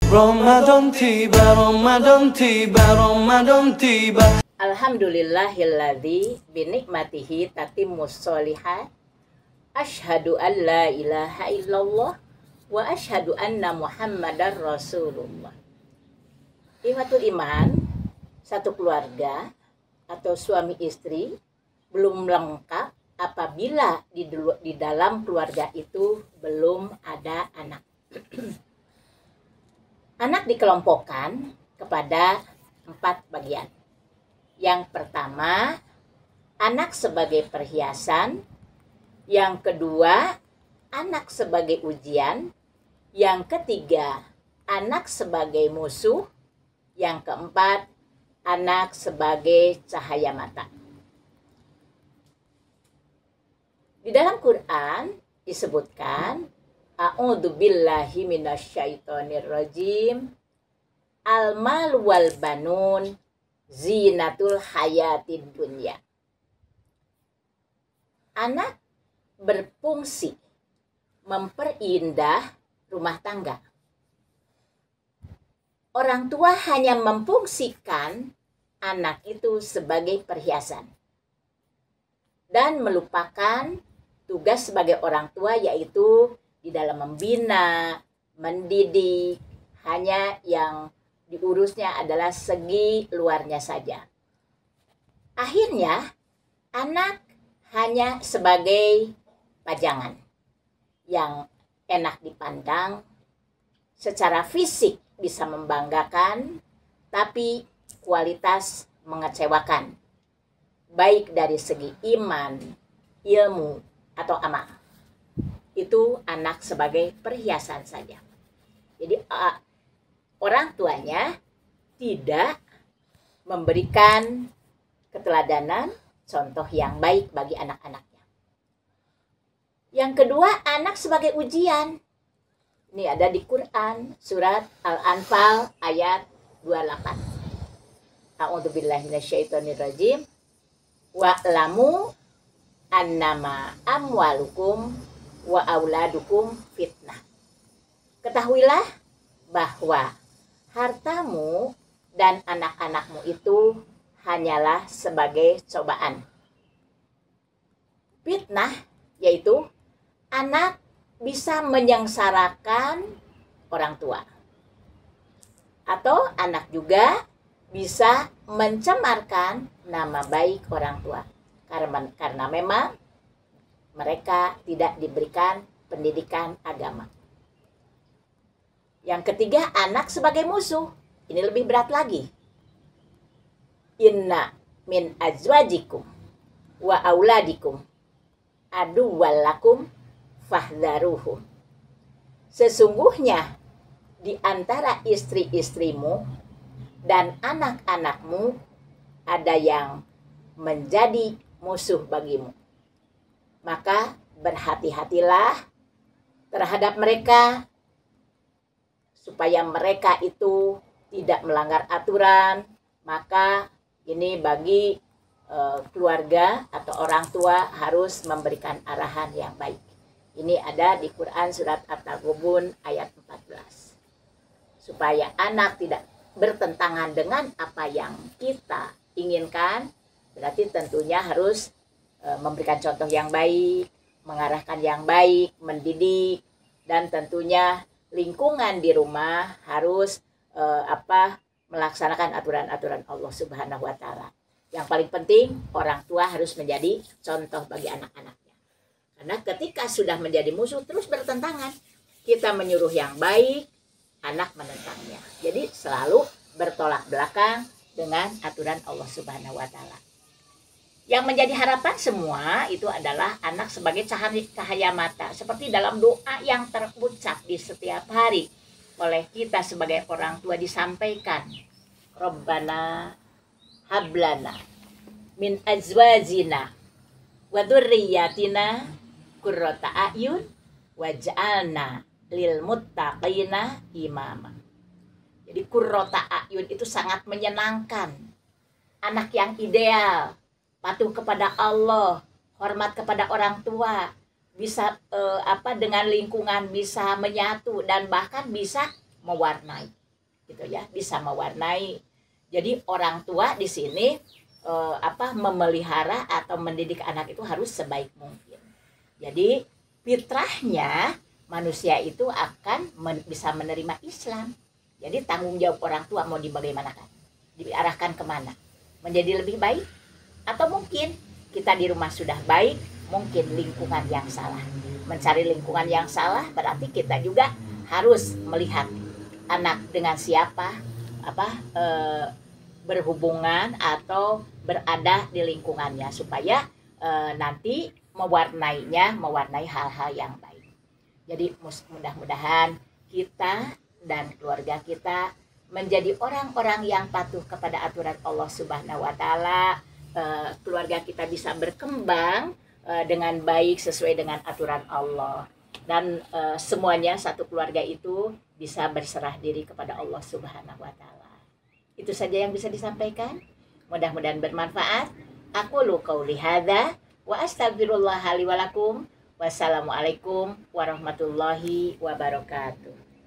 Ramadan tiba, Ramadan tiba, Ramadan tiba. Alhamdulillahilladzi binikmatihi tatimmus sholihat. Asyhadu an la ilaha illallah wa asyhadu anna Muhammadar Rasulullah. Ikhwatul iman, satu keluarga atau suami istri belum lengkap apabila di dalam keluarga itu belum ada anak. Anak dikelompokkan kepada 4 bagian. Yang pertama, anak sebagai perhiasan. Yang kedua, anak sebagai ujian. Yang ketiga, anak sebagai musuh. Yang keempat, anak sebagai cahaya mata. Di dalam Quran disebutkan, A'udzubillahi minasyaitonirrajim. Al-mal wal banun zinatul hayatid dunya. Anak berfungsi memperindah rumah tangga. Orang tua hanya memfungsikan anak itu sebagai perhiasan dan melupakan tugas sebagai orang tua, yaitu di dalam membina, mendidik. Hanya yang diurusnya adalah segi luarnya saja. Akhirnya anak hanya sebagai pajangan yang enak dipandang, secara fisik bisa membanggakan, tapi kualitas mengecewakan, baik dari segi iman, ilmu, atau amal. Itu anak sebagai perhiasan saja. Jadi orang tuanya tidak memberikan keteladanan, contoh yang baik bagi anak-anaknya. Yang kedua, anak sebagai ujian. Ini ada di Quran, surat Al-Anfal ayat 28. A'udzubillahi minasyaitonirrajim. Wa'lamu annama amwalukum wa auladukum fitnah. Ketahuilah bahwa hartamu dan anak-anakmu itu hanyalah sebagai cobaan. Fitnah yaitu anak bisa menyengsarakan orang tua, atau anak juga bisa mencemarkan nama baik orang tua karena memang mereka tidak diberikan pendidikan agama. Yang ketiga, anak sebagai musuh. Ini lebih berat lagi. Inna min azwajikum wa auladikum aduwwal lakum fahdharuhum. Sesungguhnya di antara istri-istrimu dan anak-anakmu ada yang menjadi musuh bagimu. Maka berhati-hatilah terhadap mereka supaya mereka itu tidak melanggar aturan. Maka ini bagi keluarga atau orang tua harus memberikan arahan yang baik. Ini ada di Quran surat At-Taghabun ayat 14. Supaya anak tidak bertentangan dengan apa yang kita inginkan, berarti tentunya harus memberikan contoh yang baik, mengarahkan yang baik, mendidik, dan tentunya lingkungan di rumah harus melaksanakan aturan-aturan Allah Subhanahu wa Ta'ala. Yang paling penting, orang tua harus menjadi contoh bagi anak-anaknya. Karena ketika sudah menjadi musuh terus bertentangan, kita menyuruh yang baik, anak menentangnya. Jadi selalu bertolak belakang dengan aturan Allah Subhanahu wa Ta'ala. Yang menjadi harapan semua itu adalah anak sebagai cahaya mata. Seperti dalam doa yang terucap di setiap hari oleh kita sebagai orang tua disampaikan. Rabbana hablana min azwajina wa dzurriyyatina qurrata a'yun waj'alna lil muttaqina imama. Jadi qurrata a'yun itu sangat menyenangkan. Anak yang ideal, patuh kepada Allah, hormat kepada orang tua, bisa dengan lingkungan bisa menyatu dan bahkan bisa mewarnai. gitu ya, bisa mewarnai. Jadi orang tua di sini memelihara atau mendidik anak itu harus sebaik mungkin. Jadi fitrahnya manusia itu akan bisa menerima Islam. Jadi tanggung jawab orang tua mau dibagaimanakan, diarahkan kemana, menjadi lebih baik, atau mungkin kita di rumah sudah baik, mungkin lingkungan yang salah. Mencari lingkungan yang salah berarti kita juga harus melihat anak dengan siapa berhubungan atau berada di lingkungannya, supaya nanti mewarnai hal-hal yang baik. Jadi mudah-mudahan kita dan keluarga kita menjadi orang-orang yang patuh kepada aturan Allah Subhanahu wa Ta'ala. Keluarga kita bisa berkembang dengan baik sesuai dengan aturan Allah, dan semuanya satu keluarga itu bisa berserah diri kepada Allah Subhanahu wa Ta'ala. Itu saja yang bisa disampaikan, mudah-mudahan bermanfaat. Aku qauli hadza wa astaghfirullah li wa lakum. Wassalamualaikum warahmatullahi wabarakatuh.